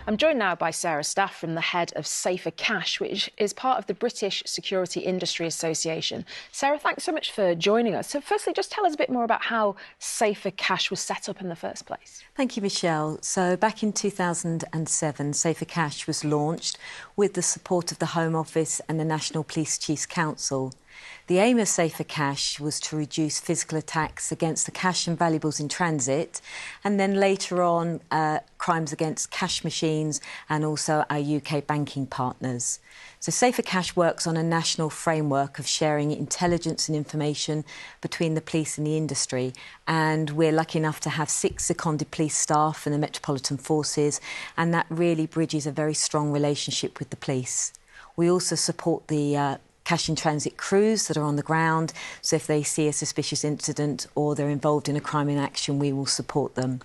I'm joined now by Sarah Staff from the head of Safer Cash, which is part of the British Security Industry Association. Sarah, thanks so much for joining us. So firstly, just tell us a bit more about how Safer Cash was set up in the first place. Thank you, Michelle. So back in 2007, Safer Cash was launched with the support of the Home Office and the National Police Chiefs Council. The aim of Safer Cash was to reduce physical attacks against the cash and valuables in transit, and then later on crimes against cash machines and also our UK banking partners. So Safer Cash works on a national framework of sharing intelligence and information between the police and the industry, and we're lucky enough to have 6 seconded police staff in the Metropolitan Forces, and that really bridges a very strong relationship with the police. We also support the cash in transit crews that are on the ground, so if they see a suspicious incident or they're involved in a crime in action, we will support them.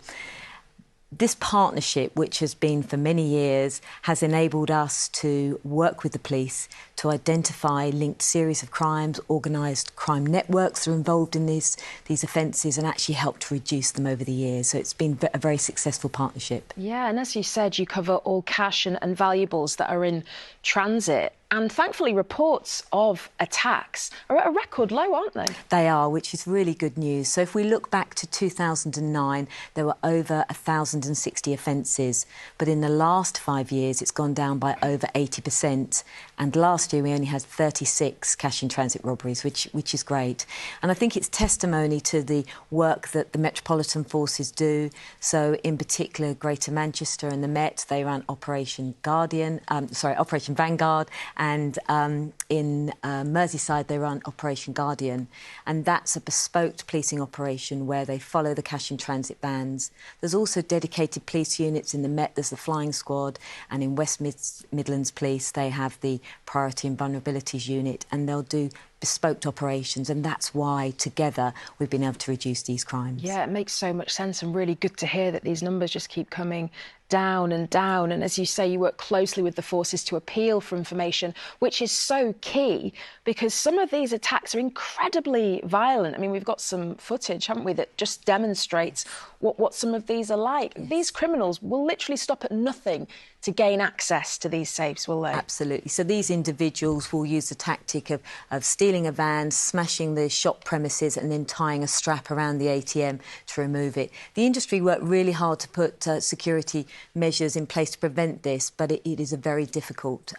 This partnership, which has been for many years, has enabled us to work with the police to identify linked series of crimes, organised crime networks that are involved in these offences, and actually help to reduce them over the years. So it's been a very successful partnership. Yeah, and as you said, you cover all cash and valuables that are in transit. And thankfully, reports of attacks are at a record low, aren't they? They are, which is really good news. So if we look back to 2009, there were over 1,060 offences. But in the last 5 years, it's gone down by over 80%. And last year, we only had 36 cash-in-transit robberies, which is great. And I think it's testimony to the work that the Metropolitan Forces do. So in particular, Greater Manchester and the Met, they ran Operation Vanguard. And in Merseyside, they run Operation Guardian. And that's a bespoke policing operation where they follow the cash-in-transit bans. There's also dedicated police units in the Met. There's the Flying Squad. And in West Midlands Police, they have the Priority and Vulnerabilities Unit. And they'll do bespoke operations. And that's why, together, we've been able to reduce these crimes. Yeah, it makes so much sense, and really good to hear that these numbers just keep coming down and down. And as you say, you work closely with the forces to appeal for information, which is so key, because some of these attacks are incredibly violent. I mean, we've got some footage, haven't we, that just demonstrates what some of these are like. Yes. These criminals will literally stop at nothing to gain access to these safes, will they? Absolutely. So these individuals will use the tactic of stealing a van, smashing the shop premises and then tying a strap around the ATM to remove it. The industry worked really hard to put security measures in place to prevent this, but it is a very difficult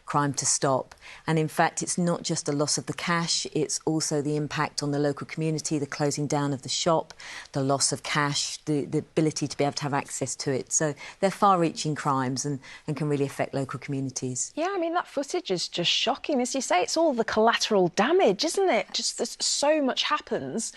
crime to stop. And in fact, it's not just the loss of the cash, it's also the impact on the local community, the closing down of the shop, the loss of cash, the ability to be able to have access to it. So they're far-reaching crimes and can really affect local communities. Yeah, I mean, that footage is just shocking. As you say, it's all the collateral damage, isn't it? Just so much happens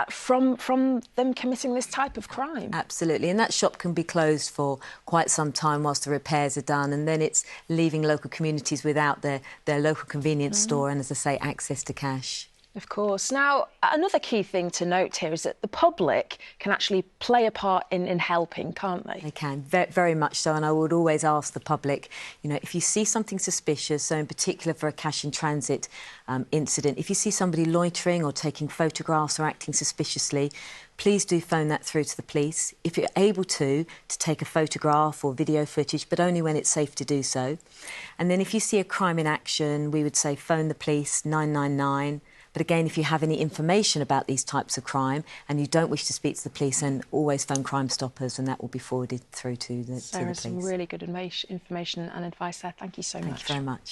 from them committing this type of crime. Absolutely, and that shop can be closed for quite some time whilst the repairs are done, and then it's leaving local communities without their local convenience store and, as I say, access to cash. Of course. Now, another key thing to note here is that the public can actually play a part in helping, can't they? They can, very much so, and I would always ask the public, if you see something suspicious, so in particular for a cash-in-transit incident, if you see somebody loitering or taking photographs or acting suspiciously, please do phone that through to the police. If you're able to take a photograph or video footage, but only when it's safe to do so. And then if you see a crime in action, we would say phone the police, 999. But again, if you have any information about these types of crime and you don't wish to speak to the police, then always phone Crime Stoppers and that will be forwarded through to the police. Sarah, some really good information and advice there. Thank you so much. Thank you very much.